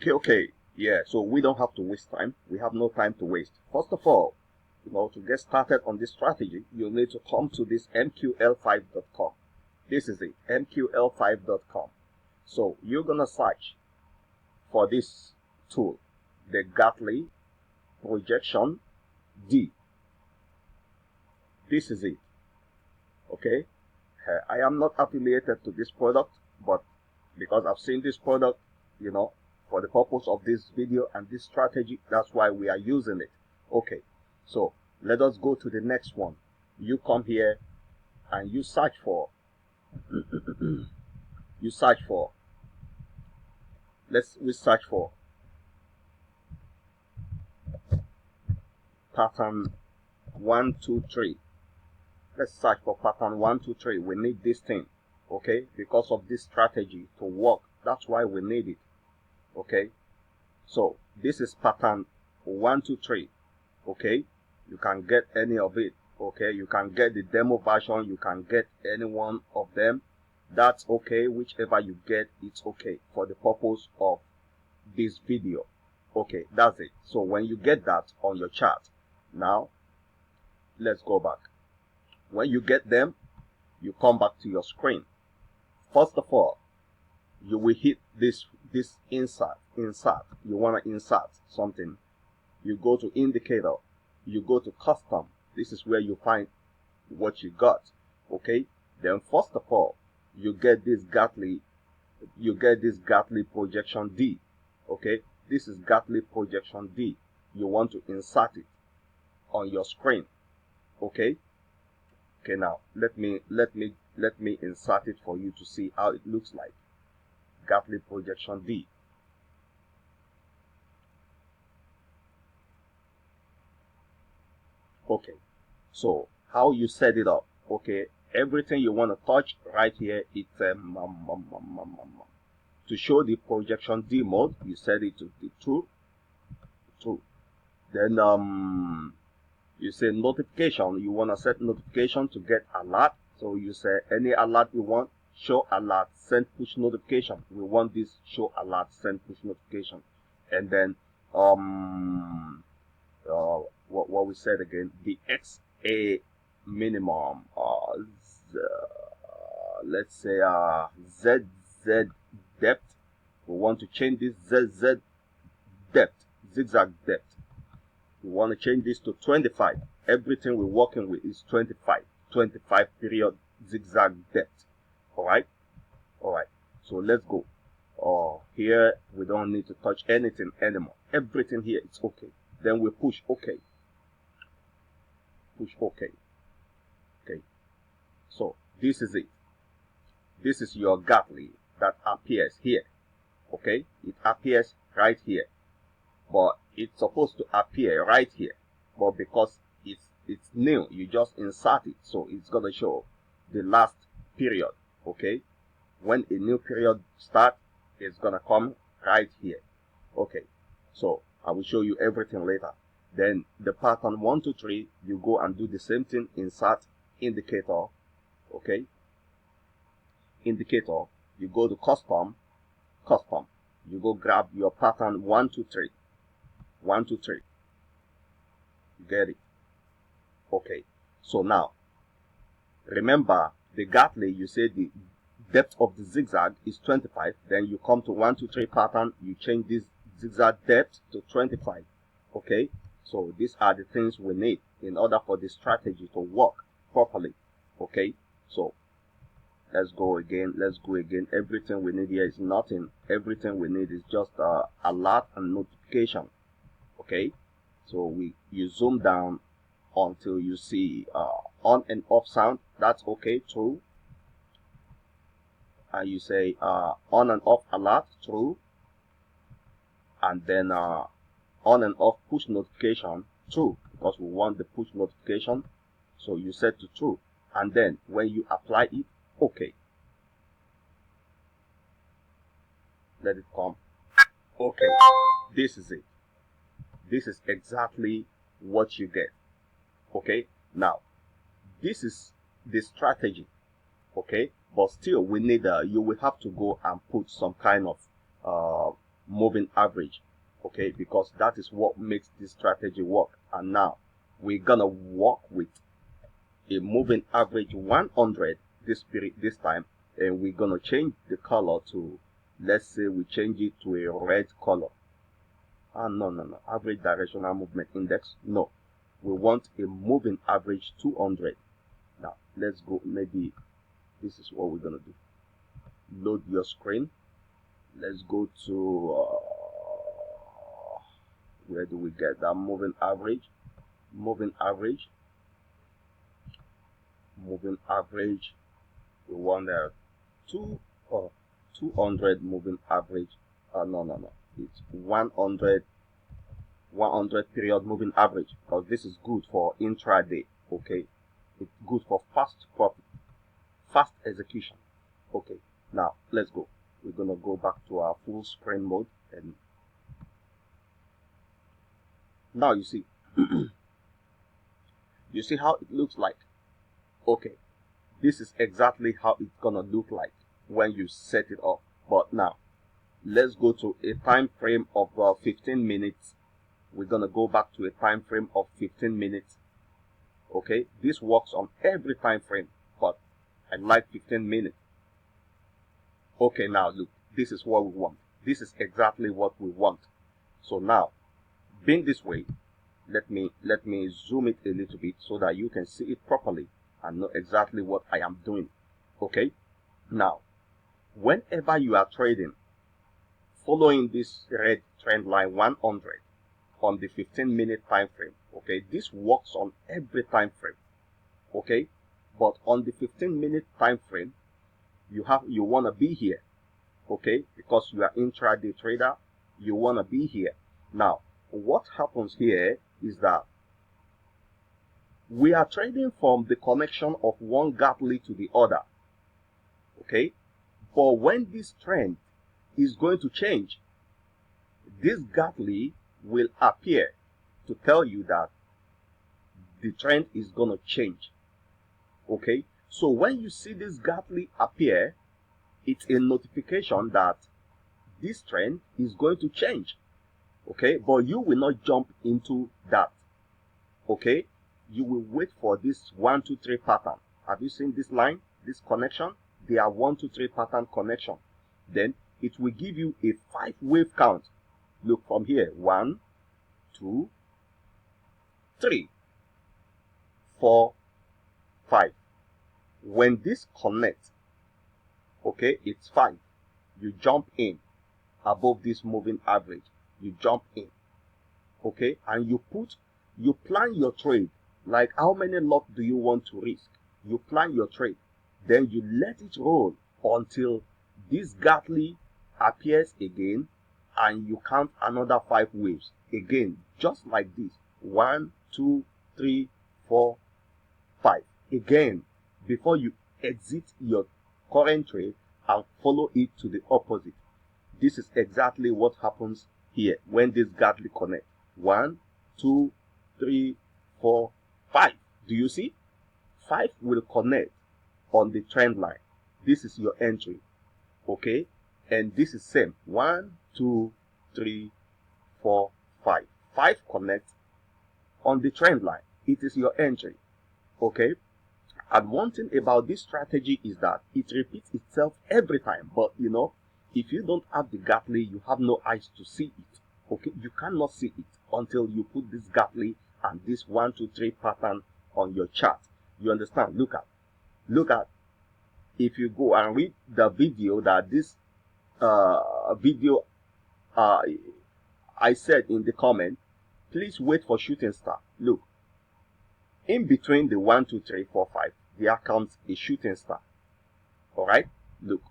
Okay. Yeah, so we don't have to waste time. We have no time to waste. First of all, to get started on this strategy, you need to come to this mql5.com. This is it, mql5.com. So you're going to search for this tool, the Gartley Projection D. This is it. Okay. I am not affiliated to this product, but because I've seen this product, for the purpose of this video and this strategy, that's why we are using it. Okay, so let us go to the next one. You come here and you search for we search for pattern 1 2 3. Let's search for pattern 1 2 3. We need this thing, okay, because of this strategy to work. That's why we need it. Okay, so this is pattern 1 2 3. Okay, you can get any of it. Okay, you can get the demo version, you can get any one of them. That's okay. Whichever you get, it's okay for the purpose of this video. Okay, that's it. So when you get that on your chart, now let's go back. When you get them, you come back to your screen. First of all, you will hit this insert. You want to insert something. You go to indicator, you go to custom. This is where you find what you got. Okay, then first of all, you get this Gartley Projection D. Okay, this is Gartley Projection D. You want to insert it on your screen. Okay, now let me insert it for you to see how it looks like. Gartley Projection D. Okay, so how you set it up? Okay, everything you want to touch right here, it's to show the projection D mode, you set it to the true. Then you say notification, you want to set notification to get alert. So you say any alert you want, show alert, send push notification. We want this show alert, send push notification. And then what we said again, the XA minimum, let's say ZZ depth. We want to change this ZZ depth, zigzag depth. We want to change this to 25. Everything we're working with is 25 period zigzag depth. All right. So let's go. Here we don't need to touch anything anymore. Everything here is okay. Then we push OK. Okay. So this is it. This is your Gartley that appears here. Okay, it appears right here, but it's supposed to appear right here. But because it's new, you just insert it, so it's gonna show the last period. Okay, when a new period starts, it's gonna come right here. Okay, so I will show you everything later. Then the pattern 1 2 3, you go and do the same thing. Insert indicator. Okay, indicator. You go to custom. You go grab your pattern 1 2 3. 1 2 3. You get it? Okay. So now, remember the Gartley. You say the depth of the zigzag is 25. Then you come to 1 2 3 pattern. You change this zigzag depth to 25. Okay. So these are the things we need in order for the strategy to work properly. Okay. So let's go again. Everything we need here is nothing. Everything we need is just alert and notification. Okay, so you zoom down until you see on and off sound. That's okay, true. And you say on and off alert, true. And then on and off push notification, true, because we want the push notification. So you set to true. And then when you apply it, okay. Let it come. Okay, this is it. This is exactly what you get. Okay, now this is the strategy. Okay, but still we need you will have to go and put some kind of moving average, okay, because that is what makes this strategy work. And now we're gonna work with a moving average 100 this time, and we're gonna change the color to, let's say we change it to a red color. No, average directional movement index, no, we want a moving average 200. Now let's go, maybe this is what we're gonna do. Load your screen. Let's go to where do we get that moving average? Moving average, we want a 200 moving average. No, it's 100 period moving average, because this is good for intraday. Okay, it's good for fast profit, fast execution. Okay, now let's go. We're gonna go back to our full screen mode, and now you see you see how it looks like. Okay, this is exactly how it's gonna look like when you set it up. But now let's go to a time frame of 15 minutes. We're gonna go back to a time frame of 15 minutes. Okay, this works on every time frame, but I like 15 minutes. Okay, now look, this is what we want. This is exactly what we want. So now, being this way, let me zoom it a little bit so that you can see it properly and know exactly what I am doing. Okay, now whenever you are trading following this red trend line 100 on the 15-minute time frame, okay, this works on every time frame. Okay, but on the 15-minute time frame, you want to be here. Okay, because you are intraday trader, you want to be here. Now what happens here is that we are trading from the connection of one Gatling to the other. Okay, but when this trend is going to change, this Gatling will appear to tell you that the trend is going to change. Okay, so when you see this Gatling appear, it's a notification that this trend is going to change. Okay, but you will not jump into that. Okay, you will wait for this 1 2 3 pattern. Have you seen this line, this connection? They are 1 2 3 pattern connection. Then it will give you a 5 wave count. Look from here: 1 2 3 4 5. When this connects, okay, it's 5. You jump in above this moving average. You jump in, okay, and you plan your trade. Like, how many lot do you want to risk? You plan your trade, then you let it roll until this Gatling appears again, and you count another 5 waves again, just like this: 1 2 3 4 5 again, before you exit your current trade and follow it to the opposite. This is exactly what happens here when this Gatling connect. 1 2 3 4 5. Do you see? 5 will connect on the trend line. This is your entry. Okay, and this is same: 1 2 3 4 5. 5 connect on the trend line. It is your entry. Okay, and one thing about this strategy is that it repeats itself every time. But you know, if you don't have the Gatling, you have no eyes to see it. Okay, you cannot see it until you put this Gatling and this 1 2 3 pattern on your chart. You understand? Look at. If you go and read the video that this video I said in the comment, please wait for shooting star. Look, in between the 1 2 3 4 5, there comes a shooting star. All right, look,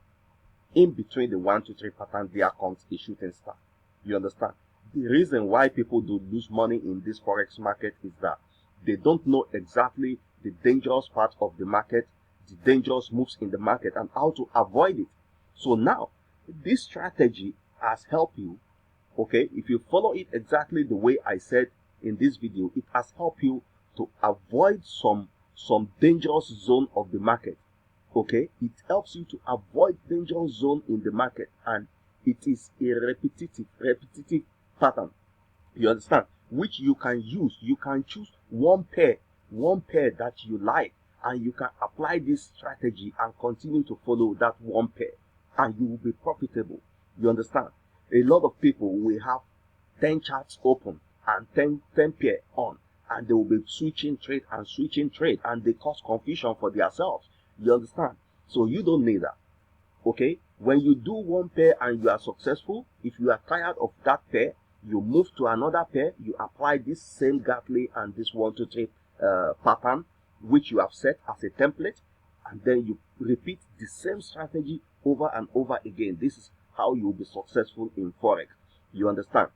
in between the 1 2 3 pattern, there comes a shooting star. You understand? The reason why people do lose money in this forex market is that they don't know exactly the dangerous part of the market, the dangerous moves in the market, and how to avoid it. So now this strategy has helped you. Okay, if you follow it exactly the way I said in this video, it has helped you to avoid some dangerous zone of the market. Okay, it helps you to avoid dangerous zone in the market, and It is a repetitive pattern. You understand? Which you can use. You can choose one pair that you like, and you can apply this strategy and continue to follow that one pair, and you will be profitable. You understand? A lot of people will have 10 charts open and 10 pair on, and they will be switching trade, and they cause confusion for themselves. You understand? So you don't need that. Okay? When you do one pair and you are successful, if you are tired of that pair, you move to another pair, you apply this same Gately and this 1, 2, 3 pattern, which you have set as a template, and then you repeat the same strategy over and over again. This is how you will be successful in Forex. You understand?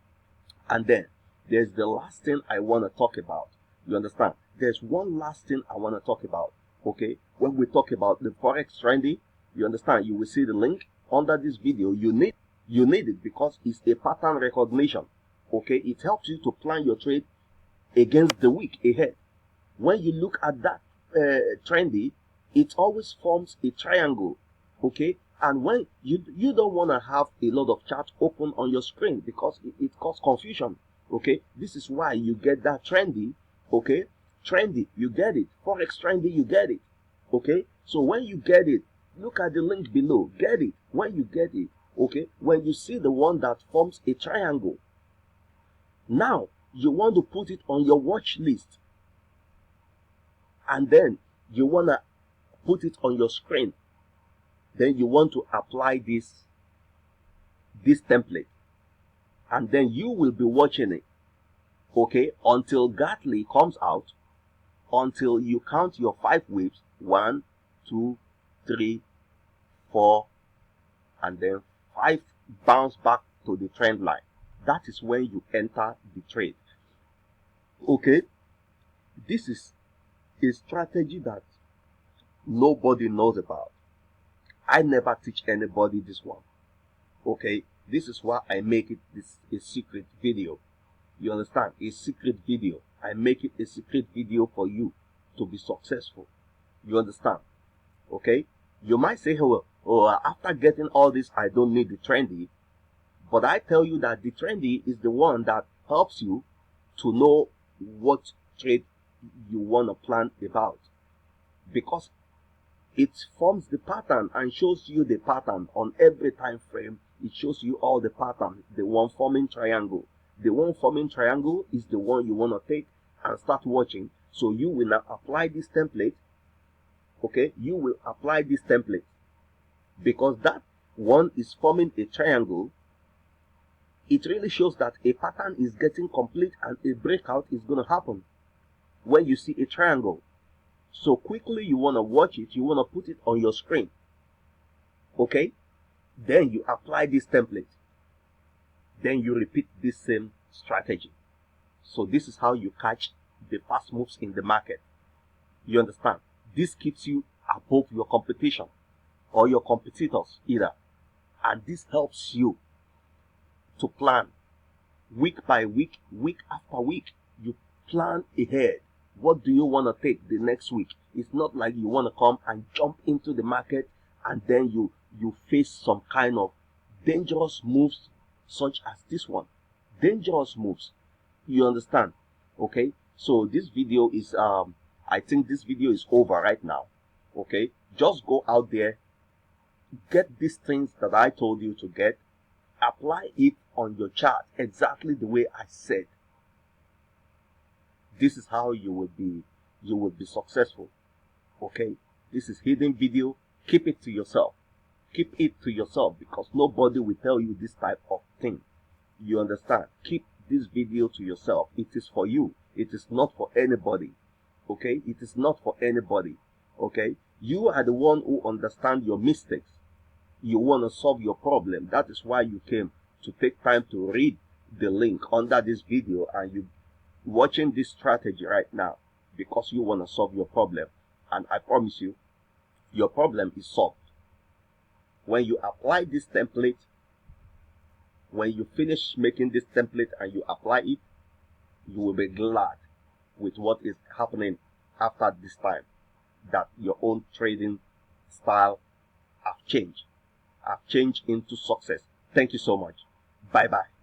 And then there's the last thing I want to talk about. You understand? There's one last thing I want to talk about. Okay? When we talk about the Forex Trading, you understand? You will see the link under this video. You need it because it's a pattern recognition. Okay? It helps you to plan your trade against the week ahead. When you look at that trendy, it always forms a triangle. Okay? And when you don't want to have a lot of charts open on your screen because it causes confusion. Okay? This is why you get that trendy. Okay? Trendy, you get it. Forex trendy, you get it. Okay? So when you get it, look at the link below. Get it. When you get it, okay? When you see the one that forms a triangle, now you want to put it on your watch list. And then you want to put it on your screen. Then you want to apply this template. And then you will be watching it. Okay? Until Gately comes out. Until you count your 5 waves. 1, 2, 3, 4, and then 5 bounce back to the trend line. That is when you enter the trade. Okay? This is a strategy that nobody knows about. I never teach anybody this one. Okay? This is why I make it a secret video. You understand? A secret video. I make it a secret video for you to be successful. You understand? Okay? You might say, after getting all this, I don't need the trendy. But I tell you that the trendy is the one that helps you to know what trade you want to plan about. Because it forms the pattern and shows you the pattern on every time frame. It shows you all the pattern. The one forming triangle. The one forming triangle is the one you want to take and start watching. So you will now apply this template. Okay, you will apply this template because that one is forming a triangle. It really shows that a pattern is getting complete and a breakout is going to happen when you see a triangle. So quickly you want to watch it, you want to put it on your screen. Okay, then you apply this template, then you repeat this same strategy. So this is how you catch the fast moves in the market. You understand? This keeps you above your competition or your competitors either. And this helps you to plan week by week, week after week. You plan ahead. What do you want to take the next week? It's not like you want to come and jump into the market and then you face some kind of dangerous moves such as this one. Dangerous moves. You understand? Okay? So this video is I think this video is over right now. Okay? Just go out there, get these things that I told you to get, apply it on your chart exactly the way I said. This is how you will be successful. Okay? This is hidden video. Keep it to yourself. Keep it to yourself because nobody will tell you this type of thing. You understand? Keep this video to yourself. It is for you. It is not for anybody. Okay? It is not for anybody. Okay? You are the one who understands your mistakes. You want to solve your problem. That is why you came to take time to read the link under this video and you watching this strategy right now because you want to solve your problem. And I promise you, your problem is solved. When you apply this template, when you finish making this template and you apply it, you will be glad with what is happening after this time, that your own trading style have changed into success. Thank you so much. Bye bye.